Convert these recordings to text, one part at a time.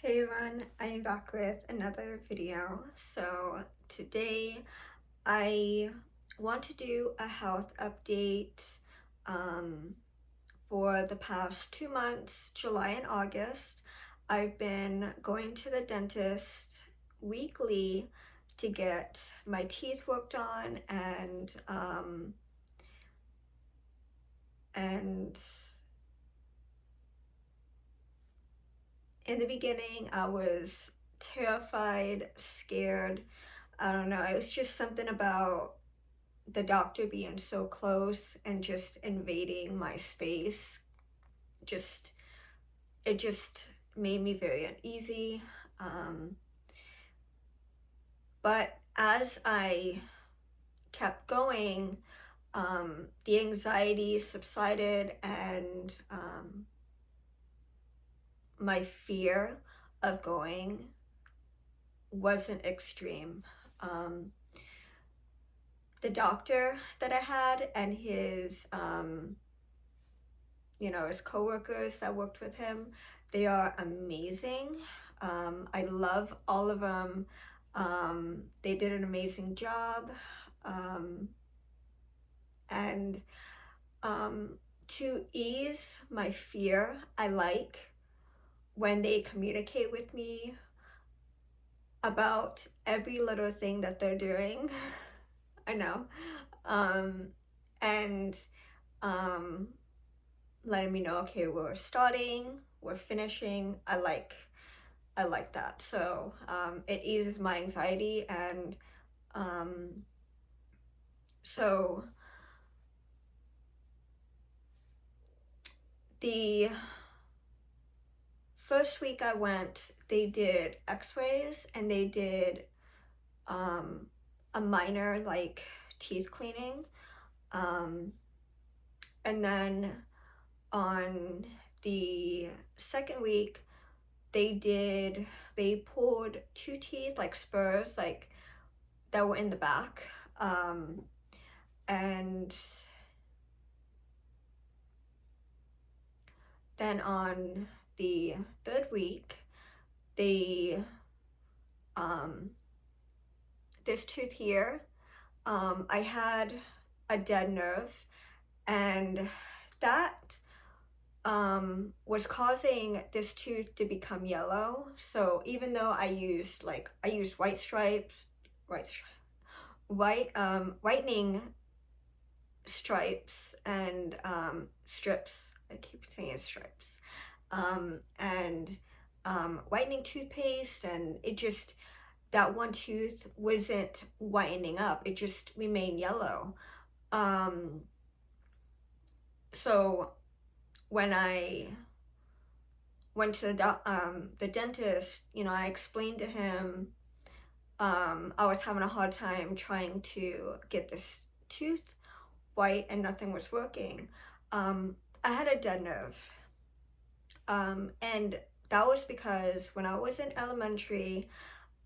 Hey everyone, I am back with another video. So today I want to do a health update um, for the past 2 months, July and August. I've been going to the dentist weekly to get my teeth worked on and in the beginning I was terrified, scared. I don't know, it was just something about the doctor being so close and just invading my space. Just it just made me very uneasy. Um, but as I kept going, the anxiety subsided and my fear of going wasn't extreme. Um, the doctor that I had and his coworkers that worked with him, they are amazing. I love all of them. They did an amazing job. Um, and to ease my fear, I like when they communicate with me about every little thing that they're doing. I know. Um, and um, letting me know, okay, we're starting, we're finishing. I like that. So it eases my anxiety, and um, so the first week I went, they did X-rays and they did a minor like teeth cleaning, um, and then on the second week they pulled two teeth like spurs like that were in the back, and then on the third week they this tooth here, I had a dead nerve, and that was causing this tooth to become yellow. So even though I used white whitening stripes and strips. I keep saying stripes. And whitening toothpaste, and it just that one tooth wasn't whitening up. It just remained yellow. Um, so when I went to the dentist, I explained to him I was having a hard time trying to get this tooth white and nothing was working. I had a dead nerve. And that was because when I was in elementary,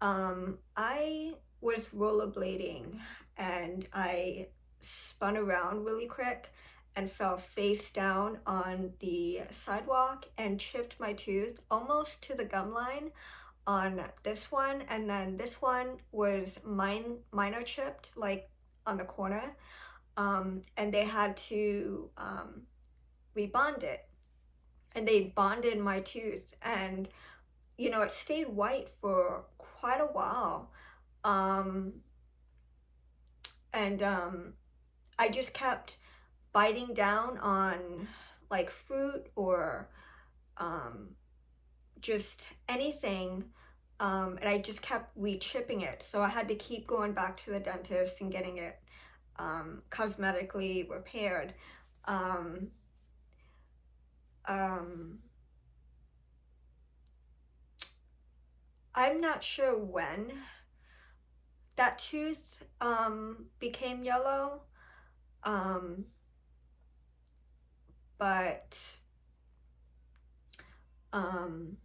I was rollerblading and I spun around really quick and fell face down on the sidewalk and chipped my tooth almost to the gum line on this one, and then this one was minor chipped like on the corner, and they had to rebond it, and they bonded my tooth, and it stayed white for quite a while, um, and I just kept biting down on like fruit or um, just anything, and I just kept re-chipping it, so I had to keep going back to the dentist and getting it cosmetically repaired. Um, um, I'm not sure when that tooth became yellow, um, but um,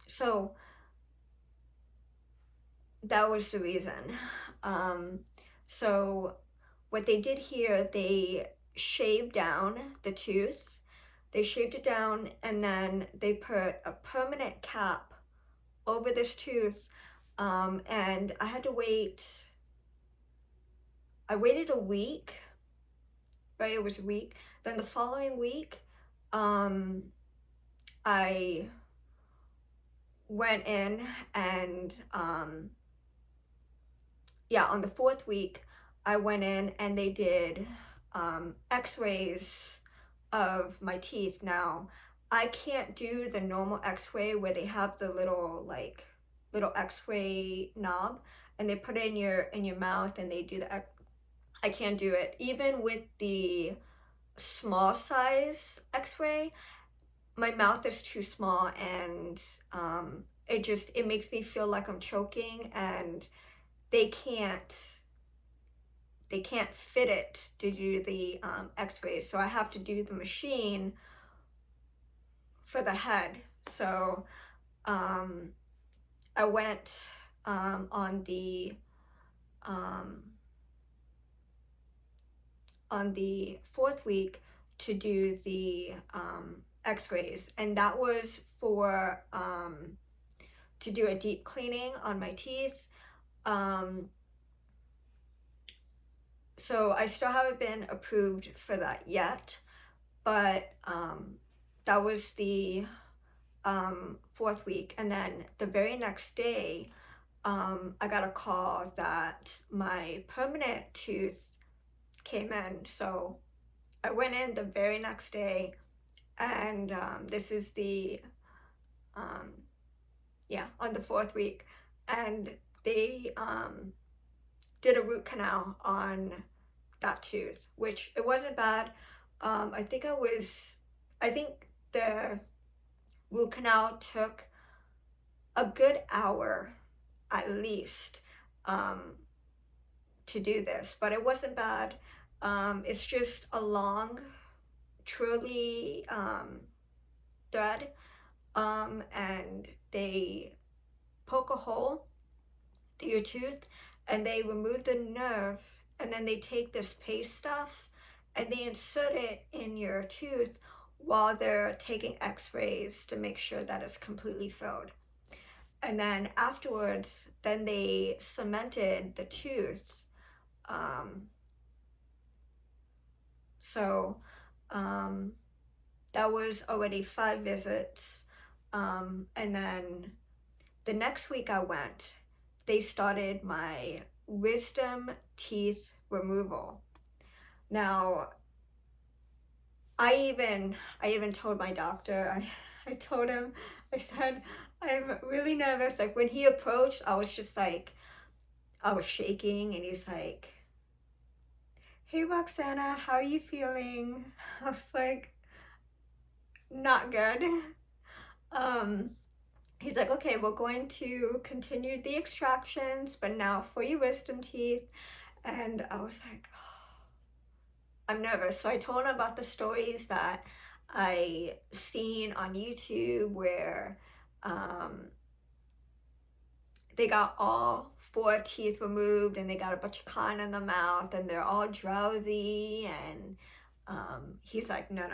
so that was the reason. So what they did here, they shaved down the tooth, They shaved it down, and then they put a permanent cap over this tooth. And I had to wait. I waited a week, right? It was a week. Then the following week, um, I went in and yeah, on the fourth week, I went in and they did x-rays of my teeth. Now, I can't do the normal x-ray where they have the little x-ray knob and they put it in your mouth and they do the I can't do it. Even with the small size x-ray, my mouth is too small, and it makes me feel like I'm choking, and they can't fit it to do the x-rays, so I have to do the machine for the head. So I went on the fourth week to do the x-rays, and that was for to do a deep cleaning on my teeth. So I still haven't been approved for that yet, but that was the fourth week. And then the very next day, I got a call that my permanent tooth came in. So I went in the very next day, and this is the yeah, on the fourth week, and they did a root canal on that tooth, which it wasn't bad. I think the root canal took a good hour at least to do this, but it wasn't bad. It's just a long truly thread, and they poke a hole through your tooth and they remove the nerve, and then they take this paste stuff and they insert it in your tooth while they're taking x-rays to make sure that it's completely filled. And then afterwards, then they cemented the tooth. So that was already 5 visits. And then the next week I went, they started my wisdom teeth removal. Now, I even told my doctor, I told him, I said, I'm really nervous. Like when he approached, I was just like, I was shaking, and he's like, hey Roxana, how are you feeling? I was like, not good. He's like, okay, we're going to continue the extractions, but now for your wisdom teeth. And I was like, oh, I'm nervous. So I told him about the stories that I seen on YouTube where they got all 4 teeth removed and they got a bunch of cotton in the mouth and they're all drowsy, and he's like, no,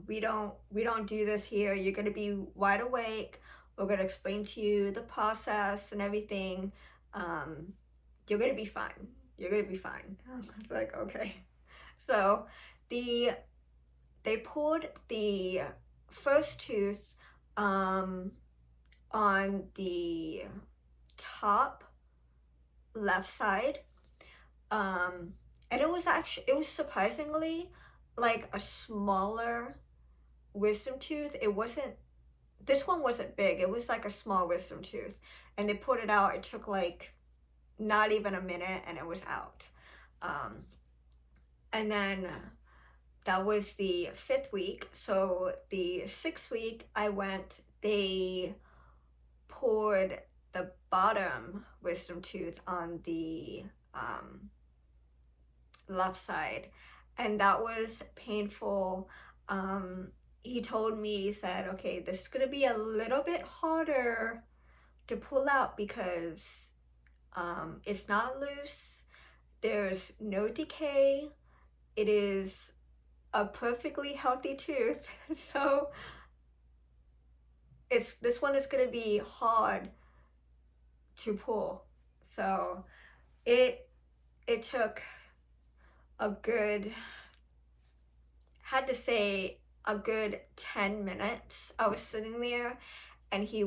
we don't do this here. You're gonna be wide awake. We're gonna explain to you the process and everything. You're gonna be fine. You're gonna be fine. I was like, okay. So they pulled the first tooth on the top left side, and it was surprisingly like a smaller wisdom tooth. This one wasn't big. It was like a small wisdom tooth, and they pulled it out. It took like not even a minute and it was out. And then that was the 5th week. So the 6th week I went, they poured the bottom wisdom tooth on the left side, and that was painful. He told me, he said, okay, this is gonna be a little bit harder to pull out because it's not loose, there's no decay, it is a perfectly healthy tooth. So this one is going to be hard to pull. So it it took a good, had to say, a good 10 minutes. I was sitting there, and he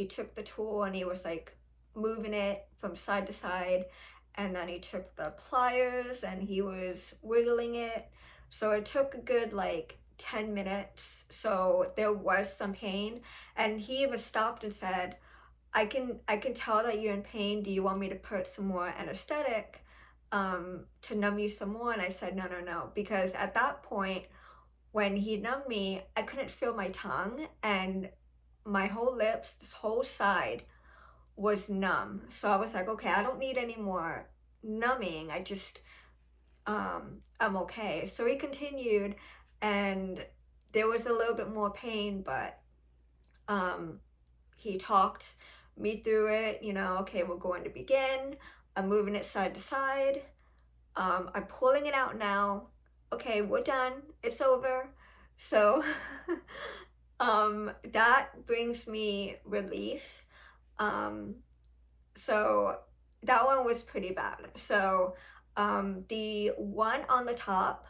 took the tool and he was like moving it from side to side, and then he took the pliers and he was wiggling it. So it took a good like 10 minutes. So there was some pain, and he even stopped and said, I can tell that you're in pain. Do you want me to put some more anesthetic to numb you some more? And I said, no, no, no, because at that point, when he numbed me, I couldn't feel my tongue, and my whole lips, this whole side was numb. So I was like, okay, I don't need any more numbing. I'm okay. So he continued, and there was a little bit more pain, but um, he talked me through it. Okay, we're going to begin. I'm moving it side to side. I'm pulling it out now. Okay, we're done. It's over. So that brings me relief. Um, so that one was pretty bad. So the one on the top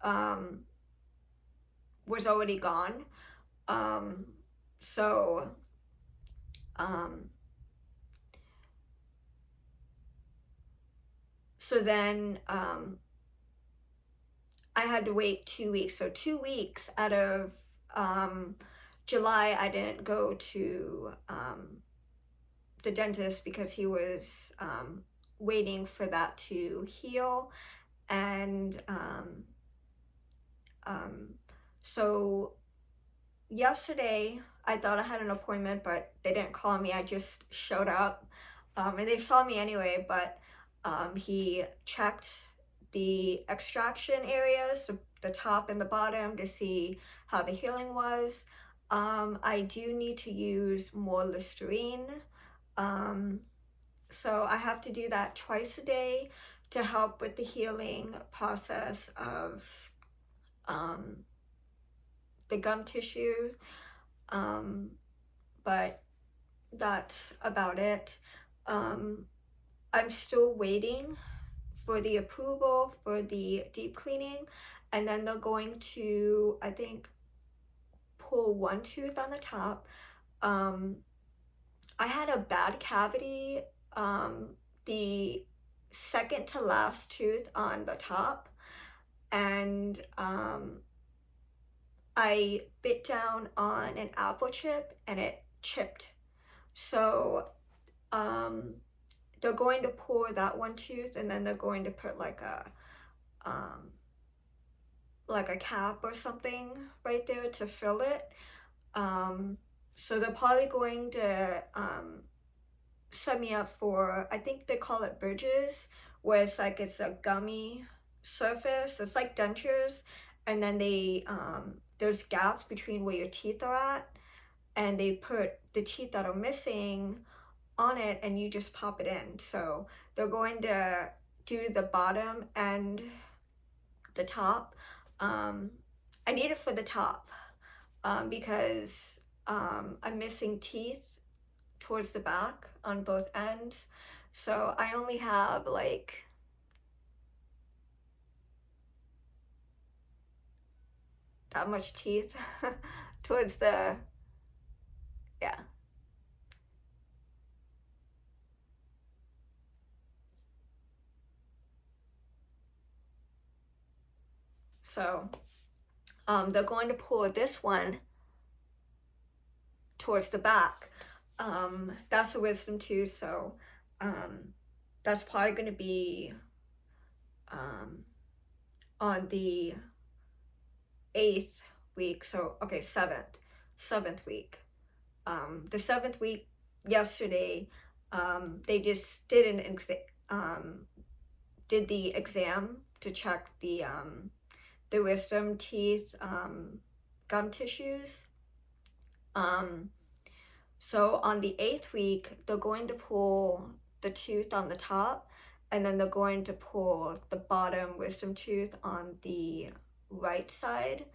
um, was already gone. Um, so um, so then I had to wait 2 weeks. So 2 weeks out of July, I didn't go to the dentist because he was waiting for that to heal. And so yesterday, I thought I had an appointment, but they didn't call me. I just showed up. And they saw me anyway, but he checked the extraction areas, so the top and the bottom, to see how the healing was. I do need to use more Listerine. So I have to do that twice a day to help with the healing process of um, the gum tissue. But that's about it. I'm still waiting for the approval for the deep cleaning, and then they're going to, I think, pull one tooth on the top. I had a bad cavity, the second to last tooth on the top, and I bit down on an apple chip and it chipped. So they're going to pull that one tooth, and then they're going to put like a cap or something right there to fill it. So they're probably going to set me up for, I think they call it bridges, where it's a gummy surface. It's like dentures, and then there's gaps between where your teeth are at, and they put the teeth that are missing on it, and you just pop it in. So they're going to do the bottom and the top. I need it for the top because I'm missing teeth towards the back on both ends. So I only have like that much teeth towards the, yeah. So they're going to pull this one towards the back. That's a wisdom tooth, so that's probably going to be on the 8th week. So okay, seventh week. The 7th week yesterday, they just did did the exam to check the wisdom teeth gum tissues. So on the 8th week, they're going to pull the tooth on the top, and then they're going to pull the bottom wisdom tooth on the right side.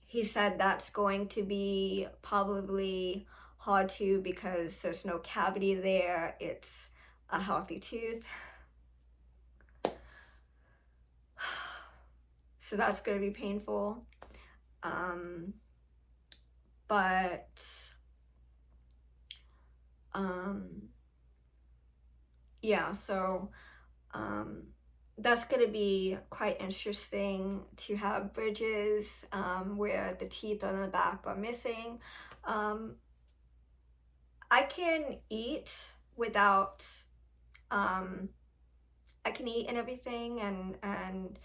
He said that's going to be probably hard to, because there's no cavity there. It's a healthy tooth. So that's going to be painful. But yeah, so that's going to be quite interesting to have bridges where the teeth on the back are missing. I can eat without, I can eat and everything, and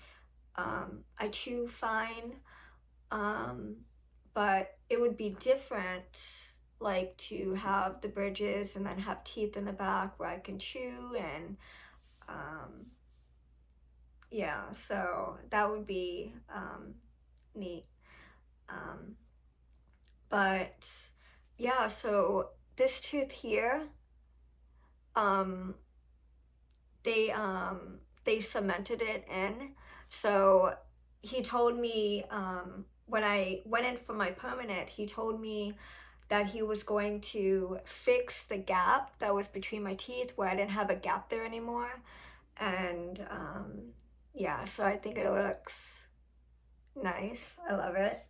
I chew fine, but it would be different, like, to have the bridges and then have teeth in the back where I can chew, and yeah, so that would be neat. But yeah, so this tooth here, they cemented it in. So he told me, when I went in for my permanent, he told me that he was going to fix the gap that was between my teeth, where I didn't have a gap there anymore. And yeah, so I think it looks nice. I love it.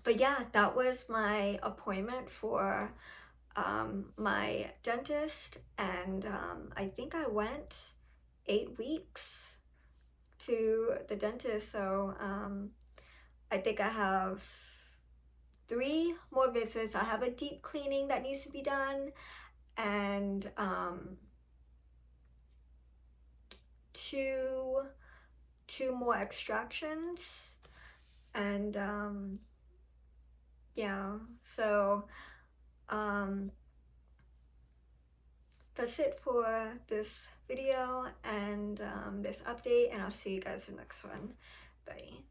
But yeah, that was my appointment for my dentist, and I think I went 8 weeks to the dentist. So I think I have 3 more visits. I have a deep cleaning that needs to be done, and two more extractions, and yeah, so that's it for this video and this update, and I'll see you guys in the next one. Bye.